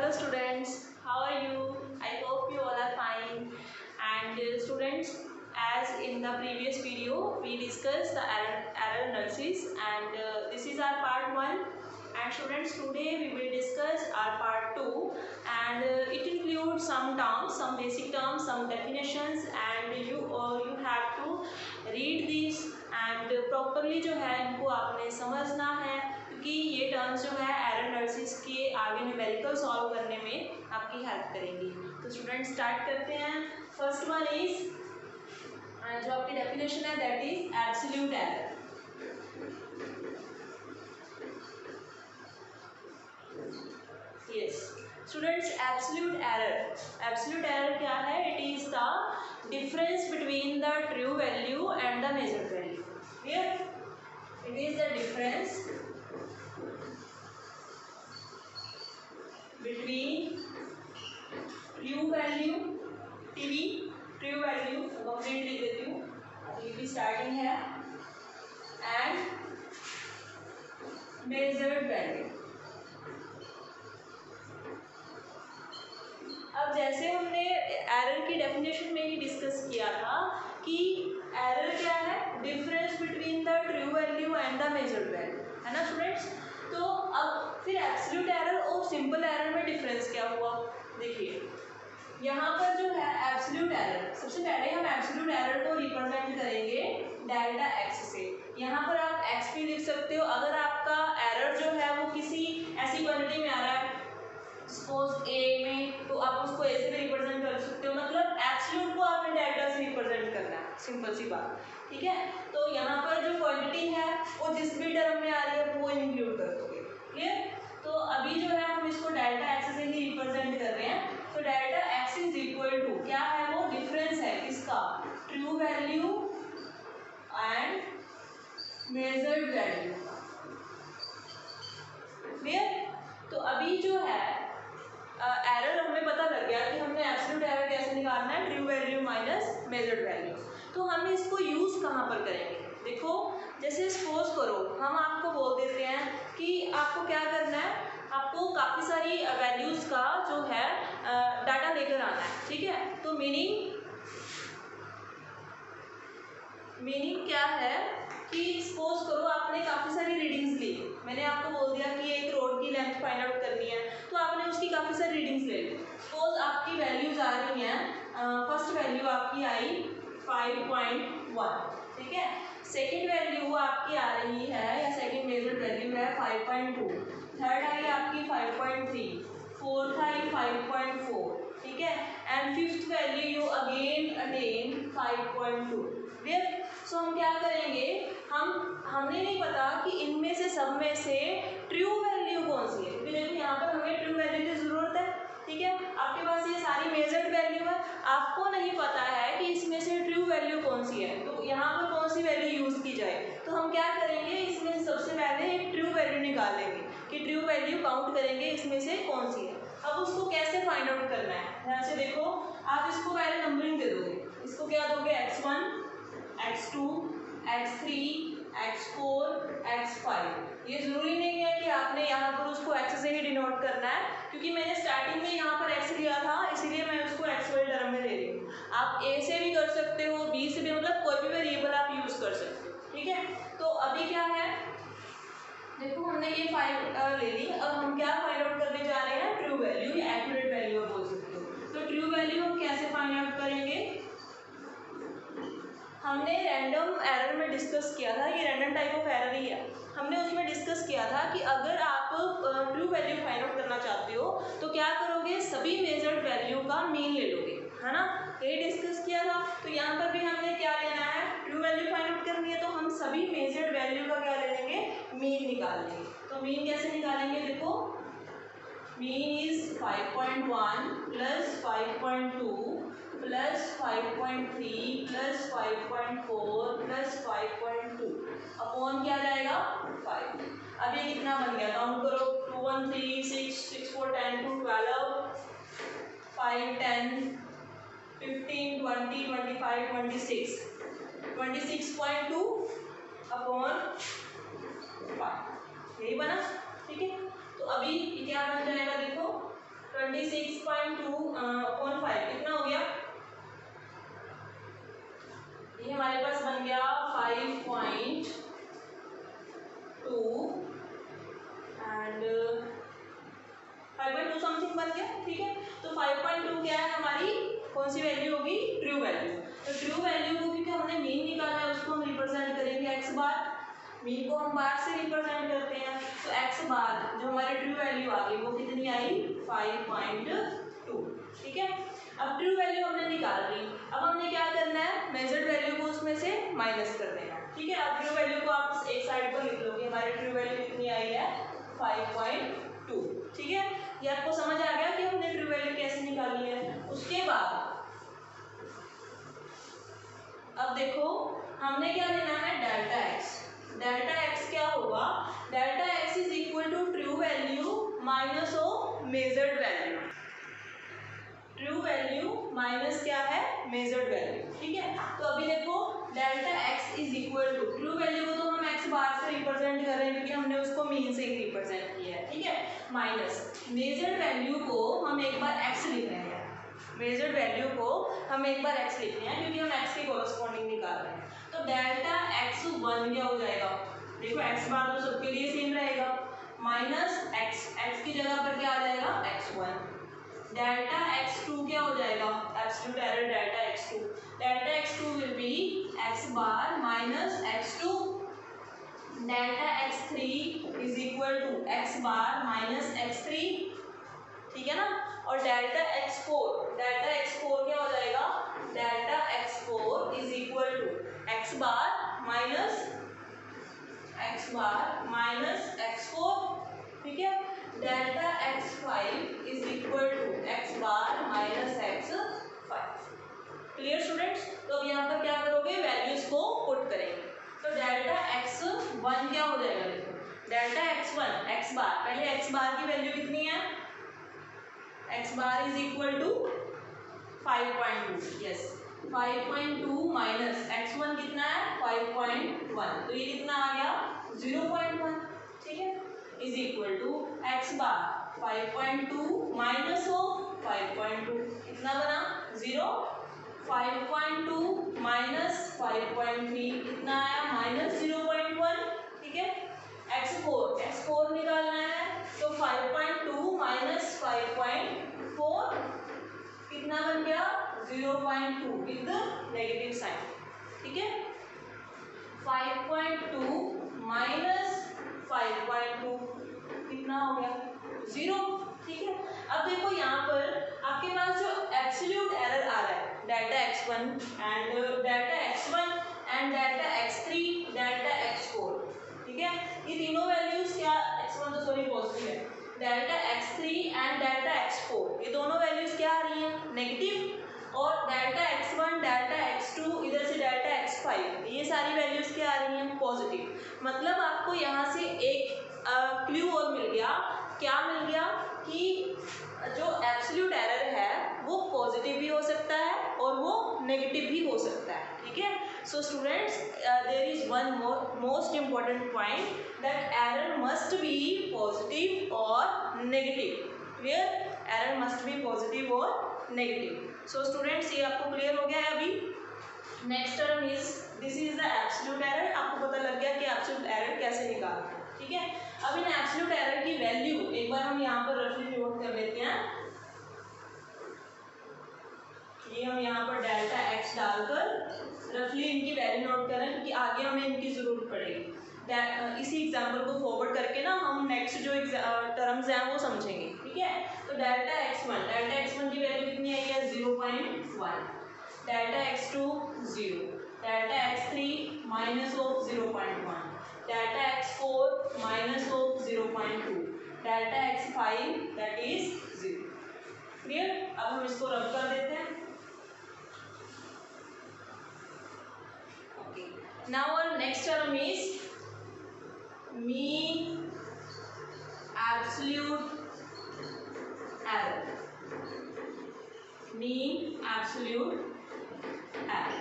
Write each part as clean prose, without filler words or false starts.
Hello students, how are you? I hope you all are fine. And students, as in the previous video, we discussed the error analysis, and this is our part 1. And students, today we will discuss our part 2, and it includes some terms, some basic terms, some definitions, and you have to read these and properly जो है इनको आपने समझना है, क्योंकि ये terms जो है एरर एनालिसिस के आगे न्यूमेरिकल सॉल्व करने में आपकी हेल्प करेंगी। तो स्टूडेंट स्टार्ट करते हैं। फर्स्ट वन इज जो आपकी डेफिनेशन है that is absolute error. Yes students, absolute error क्या है? It is the difference between the true value and the measured value. Clear? It is the difference between true value, true value complete लिख देती हूँ, ये भी starting है, and measured value. अब जैसे हमने एरर की डेफिनेशन में ही डिस्कस किया था कि एरर क्या है? Difference between the true value and the measured value, है ना स्टूडेंट्स? तो अब फिर एब्सोल्यूट एरर और सिंपल एरर में डिफरेंस क्या हुआ? देखिए यहाँ पर जो है एब्सोल्यूट एरर, सबसे पहले हम एब्सोल्यूट एरर को रिप्रेजेंट करेंगे डेल्टा एक्स से। यहाँ पर आप एक्स भी लिख सकते हो। अगर आपका एरर जो है वो किसी ऐसी क्वांटिटी में आ रहा है, सपोज ए में, तो आप उसको ए से भी रिप्रेजेंट कर सकते हो। मतलब एब्सोल्यूट को आपने डेल्टा से रिप्रेजेंट करना है, सिंपल सी बात, ठीक है? तो यहाँ पर जो क्वांटिटी है वो जिस भी टर्म में आ रही है वो इंक्लूड कर दोगे। क्लियर? तो अभी जो है हम इसको डेल्टा एक्स से ही रिप्रेजेंट कर रहे हैं। तो delta x is equal to क्या है? वो डिफरेंस है किसका? True value and measured value. Clear? तो अभी जो है एरर हमें पता लग गया कि हमने एब्सोल्यूट एरर कैसे निकालना है, true value minus measured value. तो हम इसको यूज कहाँ पर करेंगे? देखो, जैसे सपोज करो हम आपको बोल देते हैं कि आपको क्या करना है, आपको काफ़ी सारी वैल्यूज़ का जो है डाटा लेकर आना है, ठीक है? तो मीनिंग क्या है कि सपोज करो आपने काफ़ी सारी रीडिंग्स ली। मैंने आपको बोल दिया कि एक रोड की लेंथ फाइंड आउट करनी है, तो आपने उसकी काफ़ी सारी रीडिंग्स ले ली। सपोज आपकी वैल्यूज आ रही हैं, फर्स्ट वैल्यू आपकी आई 5.1, ठीक है? सेकेंड वैल्यू आपकी आ रही है, या सेकेंड मेजर्ड वैल्यू है 5.2, थर्ड आई आपकी 5.3, फोर्थ आई 5.4, ठीक है? And fifth value you again attain 5.2। Clear? So हम क्या करेंगे, हमने नहीं पता कि इनमें से सब में से ट्रू वैल्यू कौन सी है, क्योंकि देखो यहाँ पर हमें ट्रू वैल्यू की ज़रूरत है, ठीक है? आपके पास ये सारी मेजर्ड वैल्यू है, आपको नहीं पता है कि इसमें से ट्रू वैल्यू कौन सी है, तो यहाँ पर कौन सी वैल्यू यूज़ की जाए। तो हम क्या करेंगे, इसमें से सबसे पहले एक ट्रू वैल्यू निकालेंगे कि ट्रू वैल्यू काउंट करेंगे इसमें से कौन सी है। अब उसको कैसे फाइंड आउट करना है, ध्यान से देखो। आप इसको पहले नंबरिंग दे दोगे, इसको क्या दोगे? x1, x2, x3, x4, x5। ये ज़रूरी नहीं है कि आपने यहाँ पर उसको x से ही डिनोट करना है, क्योंकि मैंने स्टार्टिंग में यहाँ पर x लिया था, इसीलिए मैं उसको x वाले टर्म में ले रही हूँ। आप a से भी कर सकते हो, b से भी, मतलब कोई भी वेरिएबल आप यूज़ कर सकते हो, ठीक है? तो अभी क्या है, देखो हमने ये 5 ले ली। अब हम क्या फाइंड आउट करने जा रहे हैं? ट्रू वैल्यू या एक्यूरेट वैल्यू बोल सकते हो। तो ट्रू वैल्यू हम कैसे फाइंड आउट करेंगे? हमने रैंडम एरर में डिस्कस किया था, ये रैंडम टाइप ऑफ एरर ही है। हमने उसमें डिस्कस किया था कि अगर आप ट्रू वैल्यू फाइंड आउट करना चाहते हो तो क्या करोगे, सभी मेजर्ड वैल्यू का मीन ले लोगे, है ना? ये डिस्कस किया था। तो यहाँ पर भी हमने क्या लेना है, ट्रू वैल्यू फाइंड आउट करनी है, तो हम सभी मेजर्ड वैल्यू का क्या ले लेंगे, मीन निकाल लेंगे। तो मीन कैसे निकालेंगे? देखो, mean is 5.1 plus 5.2 plus 5.3 plus 5.4 plus 5.2 upon क्या जाएगा? 5। अब ये कितना बन गया, काउंट करो। 2 1 3 6 6 4 10 2 12 5 10 15 20 25 26 26.2 अपॉन 5, यही बना, ठीक है? तो अभी क्या बन जाएगा, देखो 26.2/5 कितना हो गया? ये हमारे पास बन गया 5.2 एंड 5.2 समथिंग बन गया, ठीक है। तो 5.2 क्या है हमारी, कौन सी वैल्यू होगी? True value. तो ट्रू वैल्यू को क्योंकि हमने मीन निकाला है उसको हम रिप्रेजेंट करेंगे एक्स बार, मीन को हम बार से रिप्रेजेंट करते हैं, तो एक्स बार जो हमारी ट्रू वैल्यू आ गई वो कितनी आई? 5.2, ठीक है। अब ट्रू वैल्यू हमने निकाल ली, अब हमने क्या करना है? मेजर्ड वैल्यू को उसमें से माइनस कर देना, ठीक है। अब ट्रू वैल्यू को आप एक साइड पर लिख लोगे, हमारी ट्रू वैल्यू कितनी आई है? 5.2, ठीक है। ये आपको समझ आ गया कि हमने ट्रू वैल्यू कैसे निकाली है। उसके बाद अब देखो हमने क्या लेना है? Delta x. डेल्टा एक्स क्या होगा? Delta x is equal to true value minus of measured value. True value minus क्या है? मेजर्ड वैल्यू, ठीक है। तो अभी देखो delta x is equal to true value को तो हम एक्स बार से रिप्रेजेंट कर रहे हैं क्योंकि हमने उसको मीन से ही रिप्रेजेंट किया है, ठीक है, माइनस मेजर्ड वैल्यू को हम एक बार एक्स लिख रहे हैं। मेजर्ड वैल्यू को हम एक बार एक्स लिख रहे हैं क्योंकि हम एक्स के कोरस्पॉन्डिंग निकाल रहे हैं। तो डेल्टा एक्स 1 क्या हो जाएगा? देखो एक्स बार तो सबके लिए सेम रहेगा, माइनस एक्स, एक्स की जगह पर क्या आ जाएगा? x1। डेल्टा x2 क्या हो जाएगा? Absolute error delta x2। Delta x2 will be x bar minus x2। Delta x3 is equal to x bar minus x3, ठीक है ना। और डेल्टा x4 क्या हो जाएगा? Delta x4 is equal to x bar minus x4, ठीक है। Delta x5 is equal to x bar minus x5। Clear students? तो अब यहाँ पर क्या करोगे? वैल्यूज को पुट करेंगे। तो डेल्टा x1 क्या हो जाएगा? देखो डेल्टा x1 x बार, पहले x बार की वैल्यू कितनी है? x bar is equal to 5.2, yes 5.2 minus x1 कितना है? 5.1, तो ये कितना आ गया? 0.1, ठीक है, is equal to x bar 5.2 minus हो 5.2 कितना बना? 0। 5.2 माइनस 5.3 कितना आया? माइनस 0.1, ठीक है। x4 निकालना है, तो 5.2 माइनस 5.4 कितना बन गया? 0.2 विद नेगेटिव साइन, ठीक है। 5.2 माइनस 5.2 कितना हो गया? 0, ठीक है। अब देखो यहाँ पर आपके पास जो एब्सोल्यूट एरर आ रहा है, delta x1 and delta x1 and delta x3 delta x4, ठीक है। ये तीनों वैल्यूज क्या x1 तो सॉरी पॉजिटिव है, delta x3 and delta x4 ये दोनों वैल्यूज क्या आ रही हैं? नेगेटिव। और डेल्टा x1 डेल्टा x2 इधर से डेल्टा x5 ये सारी वैल्यूज क्या आ रही हैं? पॉजिटिव। मतलब आपको यहाँ से एक क्लू और मिल गया। क्या मिल गया? कि जो एब्सोल्यूट एरर है वो पॉजिटिव भी हो सकता है और वो नेगेटिव भी हो सकता है, ठीक है। So students there is one most important point that error must be positive और negative. Clear? Error must be positive और नेगेटिव। सो स्टूडेंट्स ये आपको क्लियर हो गया है। अभी next term is this is the absolute error. आपको पता लग गया कि एब्सोल्यूट एरर कैसे निकालना है, ठीक है। अब इन एब्सोल्यूट एरर की वैल्यू एक बार हम यहाँ पर रफली नोट कर लेते हैं। ये हम यहाँ पर डेल्टा x डालकर रफली इनकी वैल्यू नोट करें क्योंकि आगे हमें इनकी जरूरत पड़ेगी। इसी एग्जाम्पल को फॉरवर्ड करके ना हम नेक्स्ट जो टर्म्स हैं वो समझेंगे, ठीक है। तो डेल्टा x1 की वैल्यू कितनी आई है? 0.1। Delta x2 0, delta x3 minus of 0.1, delta x4 minus of 0.2, delta x5 that is 0। Clear? अब हम इसको रब कर देते हैं। Okay, now our next term is mean absolute error. Mean absolute error.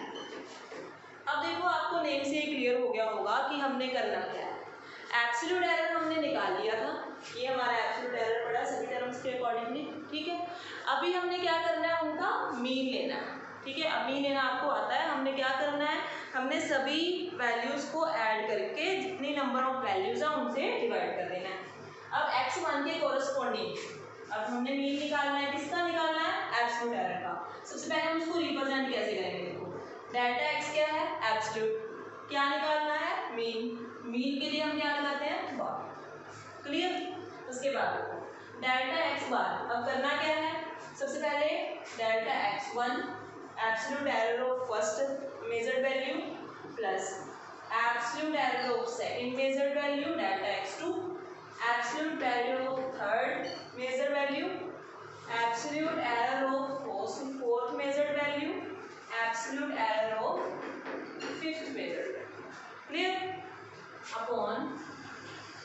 अब देखो आपको नेम से क्लियर हो गया होगा कि हमने करना क्या है। एब्सोल्यूट एरर हमने निकाल लिया था, ये हमारा एब्सोल्यूट एरर पड़ा, सभी टर्म्स इसके अकॉर्डिंगली, ठीक है। अभी हमने क्या करना है, उनका मीन लेना है, ठीक है। अब मीन लेना आपको आता है, हमने क्या करना है, हमने सभी वैल्यूज को ऐड करके जितनी नंबर ऑफ वैल्यूज है उनसे डिवाइड कर देना है। अब x1 के कोरस्पॉन्डिंग अब हमने मीन निकालना है, किसका निकालना है, एब्सोल्यूट एरर का। सबसे पहले हम उसको रिप्रेजेंट कैसे करेंगे, देखो डेल्टा x क्या है, एब्सोल्यूट, क्या निकालना है, मीन, मीन के लिए हम क्या लगाते हैं, बार, क्लियर। उसके बाद डेल्टा x बार, अब करना क्या है, सबसे पहले delta x1 absolute error of first measured value plus absolute error of second measured value delta x2, absolute value of third measured value, absolute error of fourth measured value, absolute error of fifth measured value, clear, upon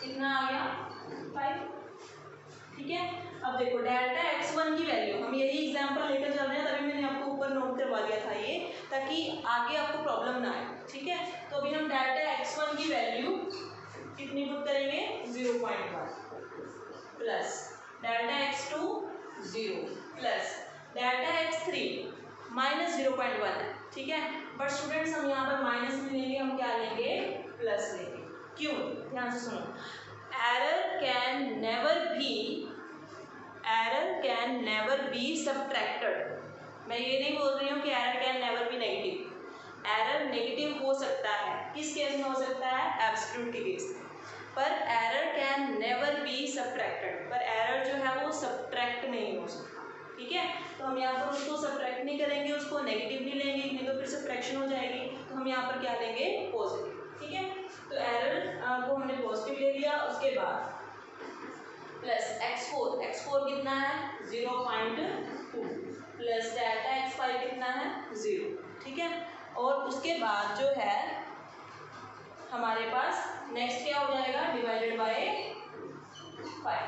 कितना आ गया 5, ठीक है। अब देखो delta x1 की value, हम यही example लेकर चल रहे हैं, तभी मैंने आपको ऊपर नोट करवा दिया था ये, ताकि आगे आपको प्रॉब्लम ना आए, ठीक है। तो अभी हम डेल्टा x1 की वैल्यू कितनी पुट करेंगे, 0.1 plus delta x2 0 plus delta x3 minus 0.1 है, ठीक है। बट स्टूडेंट्स हम यहाँ पर माइनस नहीं लेंगे, हम क्या लेंगे, प्लस लेंगे। क्यों, ध्यान से सुनो, error can never be subtracted. मैं ये नहीं बोल रही हूँ कि error can never be negative, error negative हो सकता है, किस केस में हो सकता है, एब्सोल्यूट के केस में, पर error can never be subtracted, पर एरर जो है वो सबट्रैक्ट नहीं हो सकता, ठीक है। तो हम यहाँ पर उसको सबट्रैक्ट नहीं करेंगे, उसको नेगेटिवली लेंगे, नहीं तो फिर सबट्रैक्शन हो जाएगी, तो हम यहाँ पर क्या लेंगे, पॉजिटिव, ठीक है। तो एरर को हमने पॉजिटिव ले लिया, उसके बाद प्लस x4 कितना है, 0.2 प्लस डेल्टा x5 कितना है, 0, ठीक है। और उसके बाद जो है हमारे पास नेक्स्ट क्या हो जाएगा, डिवाइडेड बाय 5,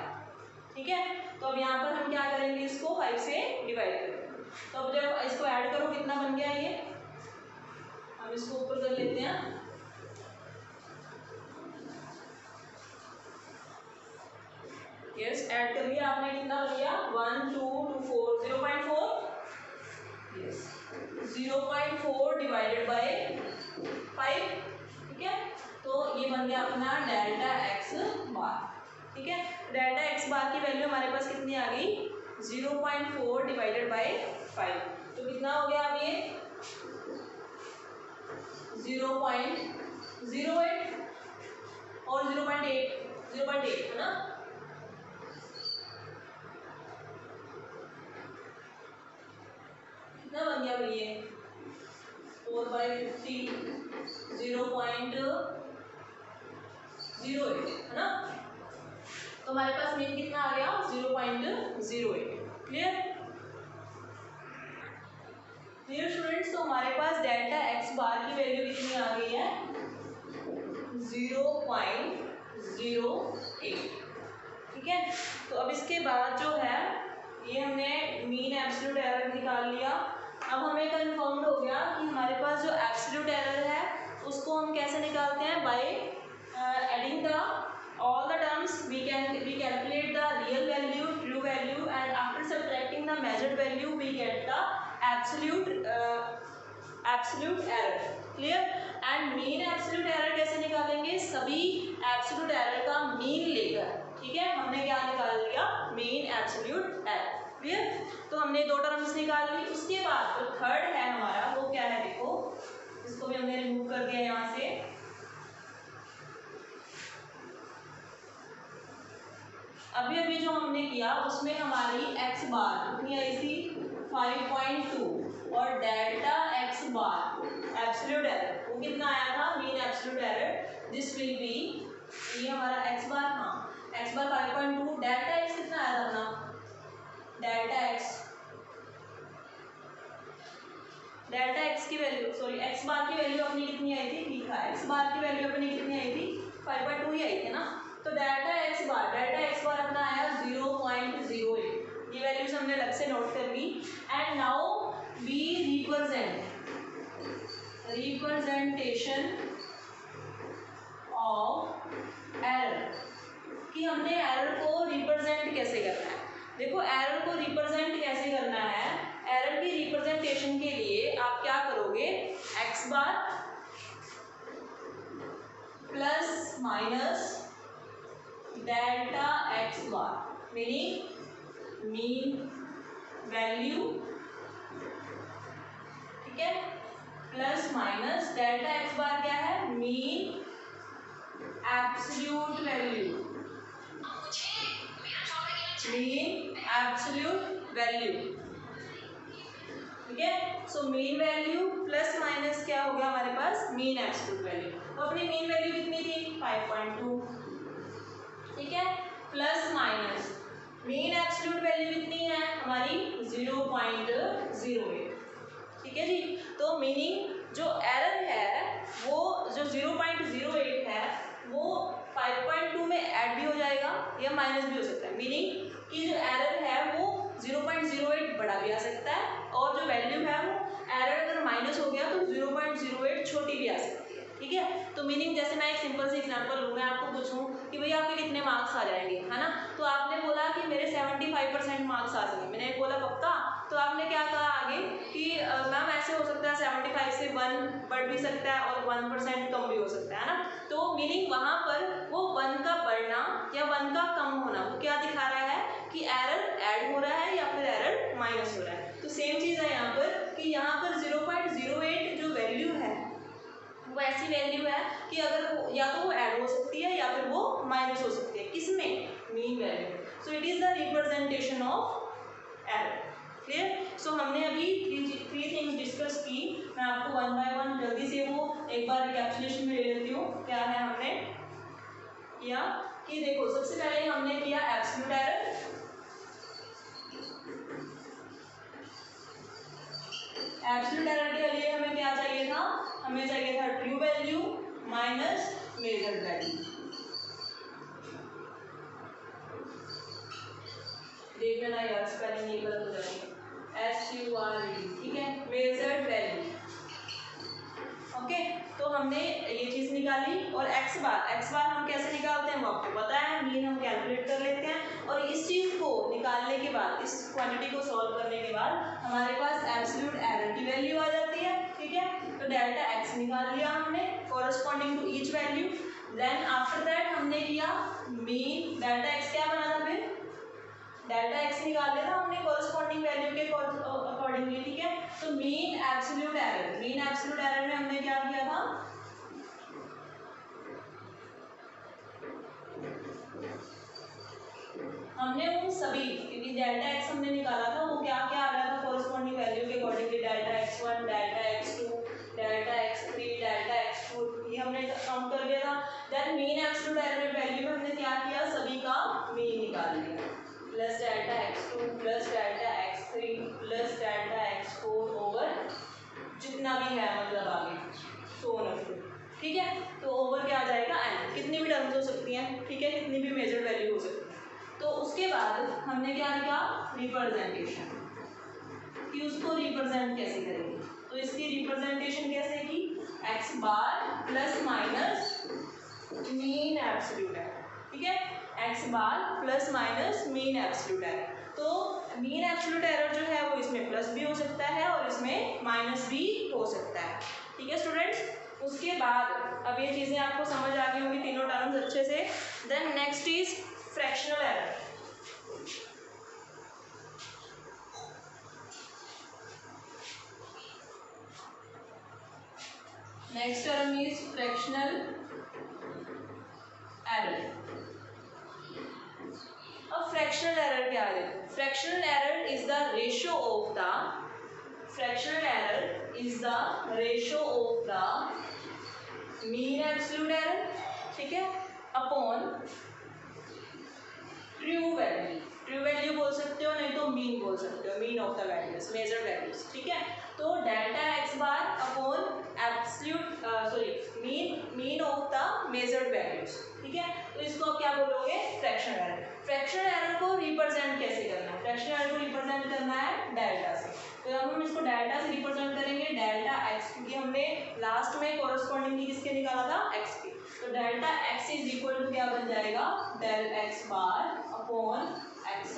ठीक है। तो अब यहाँ पर हम क्या करेंगे, इसको 5 से डिवाइड करेंगे, तो अब जब इसको ऐड करो कितना बन गया ये, हम इसको ऊपर कर लेते हैं, यस ऐड कर लिया आपने, कितना बन गया, 1 2 2 4 0.4, यस 0.4 डिवाइडेड बाय 5, ठीक है। तो ये बन गया अपना डेल्टा x बार, ठीक है। डेल्टा x बार की वैल्यू हमारे पास कितनी आ गई, 0.4 डिवाइडेड बाय 5, तो कितना हो गया, अब ये 0.08 और 0.8 है ना, कितना बन गया भाई, ये 4/50 0.08 है ना। तो हमारे पास मीन कितना आ गया, 0.08, क्लियर स्टूडेंट्स। तो हमारे पास डेल्टा x बार की वैल्यू कितनी आ गई है, 0.08, ठीक है। तो अब इसके बाद जो है ये हमने मीन एब्सोल्यूट एरर निकाल लिया। अब हमें कंफर्म हो गया कि हमारे पास जो एब्सोल्यूट एरर है उसको हम कैसे निकालते हैं, by adding the all the terms we calculate the real value, true value, and after subtracting the measured value we get the absolute error, clear। and mean absolute error कैसे निकालेंगे, सभी absolute error का mean लेकर, ठीक है। हमने क्या निकाल लिया, mean absolute error, क्लियर। तो हमने दो टर्म्स निकाल ली। उसके बाद जो थर्ड है हमारा वो क्या है, देखो इसको भी हमने रिमूव कर दिया यहाँ से। अभी अभी जो हमने किया उसमें हमारी x बार कितनी आई थी, 5.2, और डेल्टा x बार एब्सोल्यूट एरर वो कितना आया था, mean absolute error, this will be, ये हमारा x बार, हाँ x बार 5.2, डेल्टा x कितना आया था अपना, डेल्टा x की वैल्यू, सॉरी x बार की वैल्यू अपनी कितनी आई थी, लिखा x बार की वैल्यू अपनी कितनी आई थी, 5.2 ही आई थी ना। तो डेल्टा x बार अपना आया 0.08, ये वैल्यूज हमने अलग से नोट कर ली। And now we representation of error, कि हमने एरर को रिप्रेजेंट कैसे करना है। रिप्रेजेंटेशन के लिए आप क्या करोगे, x bar plus minus delta x बार मीनिंग मीन वैल्यू, ठीक है, प्लस माइनस डेल्टा एक्स बार क्या है, mean absolute value, mean absolute value, ठीक है। So mean value plus minus क्या हो गया हमारे पास, मीन एब्सोल्यूट वैल्यू। तो अपनी मीन वैल्यू कितनी थी 5.2, ठीक है, plus minus mean absolute value कितनी है हमारी 0.08, ठीक है जी। तो मीनिंग जो एरर है वो जो 0.08 है वो 5.2 में ऐड भी हो जाएगा या माइनस भी हो सकता है, मीनिंग कि जो एरर है वो 0.08 बड़ा भी आ सकता है और जो वैल्यू है वो एरर अगर माइनस हो गया तो 0.08 छोटी भी आ सकती है, ठीक है। तो मीनिंग जैसे मैं एक सिंपल सी एग्जांपल लूँ, मैं आपको पूछूं कि भैया आपके कितने मार्क्स आ जाएंगे, है ना, तो आपने बोला कि मेरे 75% मार्क्स आ जाएंगे, मैंने बोला पक्का, तो आपने क्या कहा आगे कि मैम ऐसे हो सकता है 75 से 1 बढ़ भी सकता है और 1% कम भी हो सकता है ना। तो मीनिंग वहाँ पर वो 1 का बढ़ना या 1 का कम होना वो क्या दिखा रहा है कि एरर ऐड हो रहा है या फिर एरर माइनस हो रहा है। तो सेम चीज़ है यहाँ पर कि यहाँ पर 0.08 जो वैल्यू है वो ऐसी वैल्यू है कि अगर वो या तो वो ऐड हो सकती है या फिर वो माइनस हो सकती है, किसमें, mean value. So it is the representation of error, clear. So हमने अभी थ्री थिंग्स डिस्कस की, मैं आपको वन बाय वन जल्दी से वो एक बार रिकैप्चुलेशन में ले लेती हूँ। क्या है हमने किया कि देखो सबसे पहले हमने किया एब्सोल्यूट एरर, एब्सोल्यूट एरर के लिए हमें क्या चाहिए था, हमें चाहिए था true value minus measured value, देख लेना यार स्पेलिंग ये गलत हो जाएगी, SURE, ठीक है, मेजर्ड वैल्यू, ओके। तो हमने ये चीज निकाली और एक्स बार हम कैसे निकालते हैं वो आपको पता है, मीन हम कैलकुलेट कर लेते हैं और इस चीज को निकालने के बाद, इस क्वांटिटी को सॉल्व करने के बाद हमारे पास एब्सोल्यूट एरर की वैल्यू आ जाती है, ठीक है। तो डेल्टा एक्स निकाल लिया हमने corresponding to each value, then after that हमने किया मीन, डेल्टा एक्स क्या बना था फिर, डेल्टा एक्स निकाल लिया था हमने कॉरस्पॉन्डिंग वैल्यू के अकॉर्डिंगली, ठीक है। तो मीन एब्सोल्यूट एरर में हमने क्या किया था, हमने उन सभी, क्योंकि डेल्टा एक्स हमने निकाला था वो क्या क्या आ रहा था कॉरस्पॉन्डिंग वैल्यू के accordingly, delta x1, delta x2, delta x3, delta x4, ये हमने काउंट कर लिया था। Then mean absolute error value में हमने क्या किया, सभी का मीन निकाल लिया, plus delta x2 plus delta x3 plus delta x4 over जितना भी है मतलब आगे सो ऑन, ठीक है। तो ओवर क्या आ जाएगा n, कितनी भी टर्म्स हो सकती हैं, ठीक है, कितनी भी मेजर वैल्यू हो सकती है। तो उसके बाद हमने क्या किया, रिप्रेजेंटेशन, कि उसको रिप्रेजेंट कैसे करेंगे, तो इसकी रिप्रेजेंटेशन कैसे की, X bar plus minus mean absolute error, ठीक है, X bar plus minus mean absolute error. तो मीन एब्सोल्यूट एरर जो है वो इसमें प्लस भी हो सकता है और इसमें माइनस भी हो सकता है, ठीक है स्टूडेंट्स। उसके बाद अब ये चीज़ें आपको समझ आ गई होंगी तीनों टर्म्स अच्छे से। Then next is fractional error, next term is fractional error. अब फ्रैक्शनल एरर क्या है, fractional error is the ratio of the, fractional error is the ratio of the mean absolute error, ठीक है, upon true value, true value बोल सकते हो नहीं तो मीन बोल सकते हो, mean of the values, measure values, ठीक है। तो delta x bar upon absolute mean of the measured values, ठीक है। तो इसको आप क्या बोलोगे, फ्रैक्शनल एरर। फ्रैक्शनल एरर को रिप्रेजेंट कैसे करना है, फ्रैक्शनल एरर को रिप्रेजेंट करना है डेल्टा से, तो हम इसको डेल्टा से रिप्रेजेंट करेंगे, डेल्टा एक्स, क्योंकि हमने लास्ट में कॉरस्पॉन्डिंगली किसके निकाला था, एक्स के, तो delta x is equal to क्या बन जाएगा, del x bar upon x,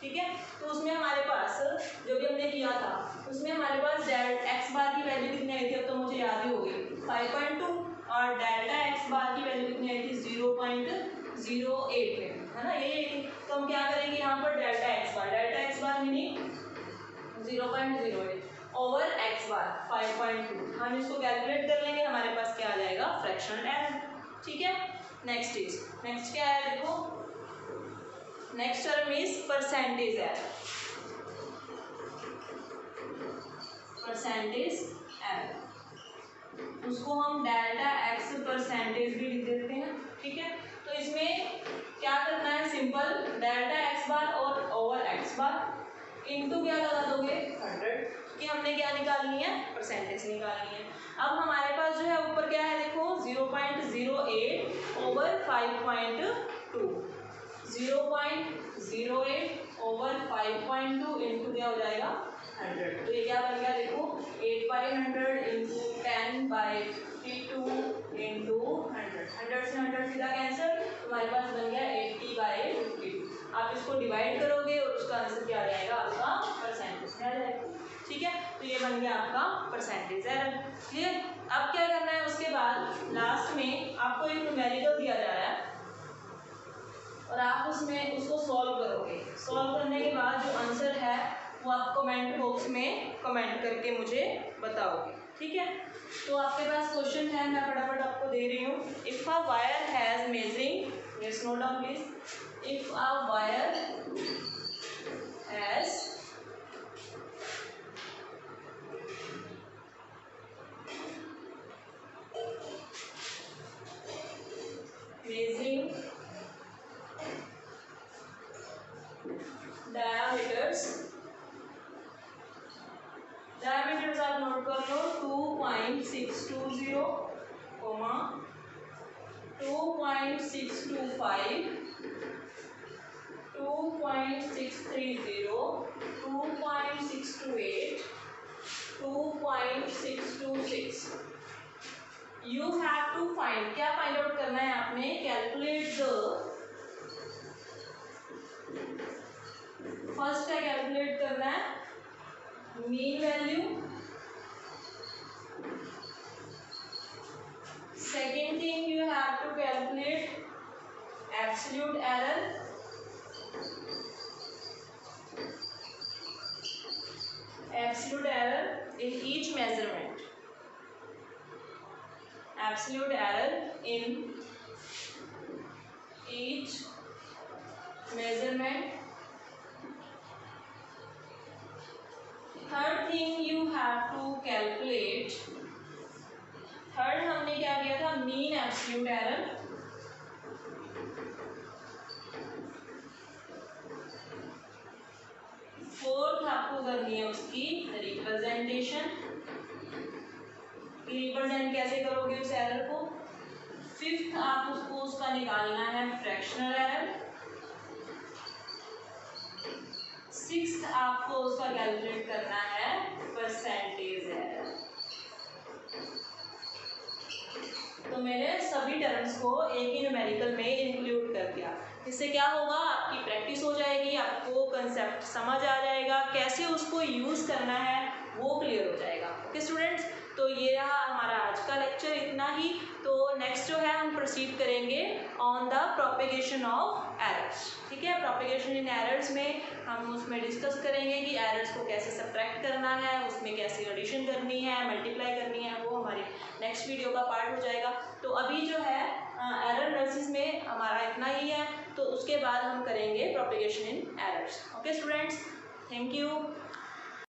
ठीक है। तो उसमें हमारे पास जो भी हमने किया था उसमें हमारे पास डेल्टा एक्स बार की वैल्यू कितनी आई थी, अब तो मुझे याद ही होगी 5.2, और डेल्टा एक्स बार की वैल्यू कितनी आई थी 0.08 में, है ना। ये तो हम क्या करेंगे यहाँ पर डेल्टा एक्स बार मीनिंग 0.08 ओवर एक्स बार 5.2, हम इसको कैलकुलेट कर लेंगे, हमारे पास क्या आ जाएगा फ्रैक्शनल एरर, ठीक है। नेक्स्ट क्या है देखो, next term is percentage error. उसको हम डेल्टा एक्स परसेंटेज भी लिख देते हैं, ठीक है। तो इसमें क्या करना है, सिंपल डेल्टा एक्स बार और ओवर एक्स बार इनटू क्या लगा दोगे 100, कि हमने क्या निकालनी है, परसेंटेज निकालनी है। अब हमारे पास जो है ऊपर क्या है देखो 0.08 ओवर 5.2, 0.08 ओवर 5.2 इंटू क्या हो जाएगा 100। तो ये क्या बन गया देखो 8/100 इंटू 10/52 इंटू 100, 100 से 100 सीधा कैंसिल, हमारे पास बन गया 80/52। आप इसको डिवाइड करोगे और उसका आंसर क्या आ जाएगा आपका परसेंटेज में आ जाएगा, ठीक है। तो ये बन गया आपका परसेंटेज एरर, क्लियर। अब क्या करना है, उसके बाद लास्ट में आपको एक न्यूमेरिकल दिया जा रहा है और आप उसमें उसको सॉल्व करोगे। सॉल्व करने के बाद जो आंसर है वो आप कमेंट बॉक्स में कमेंट करके मुझे बताओगे, ठीक है। तो आपके पास क्वेश्चन है, मैं फटाफट आपको दे रही हूँ। If a wire has measuring, let's note down please, if a wire has measuring diameters आप नोट कर लो 2.620, 2.625, 2.630, 2.628, 2.626। You have to find, क्या फाइंड आउट करना है आपने, कैलकुलेट द, फर्स्ट क्या कैलकुलेट करना है mean value, second thing you have to calculate absolute error, in each measurement, absolute error in each measurement. Third thing you have to calculate, third हमने क्या किया था मीन एब्सोल्यूट एरर, फोर्थ आपको करनी है उसकी रिप्रेजेंटेशन, रिप्रेजेंट कैसे करोगे उस एरर को। फिफ्थ आप उसको उसका निकालना है फ्रैक्शनल एरर, सिक्स्थ आपको उसका कैलकुलेट करना है परसेंटेज एरर। तो मैंने सभी टर्म्स को एक ही न्यूमेरिकल में इंक्लूड कर दिया, इससे क्या होगा आपकी प्रैक्टिस हो जाएगी, आपको कंसेप्ट समझ आ जाएगा, कैसे उसको यूज़ करना है वो क्लियर हो जाएगा। ओके स्टूडेंट्स, तो ये रहा हमारा आज का लेक्चर, इतना ही। तो नेक्स्ट जो है हम प्रोसीड करेंगे on the propagation of errors, ठीक है। प्रोपेगेशन इन एरर्स में हम उसमें डिस्कस करेंगे कि एरर्स को कैसे सब्ट्रैक्ट करना है, उसमें कैसे एडिशन करनी है, मल्टीप्लाई करनी है, वो हमारे नेक्स्ट वीडियो का पार्ट हो जाएगा। तो अभी जो है एरर एनालिसिस में हमारा इतना ही है, तो उसके बाद हम करेंगे propagation in errors. Okay students, thank you.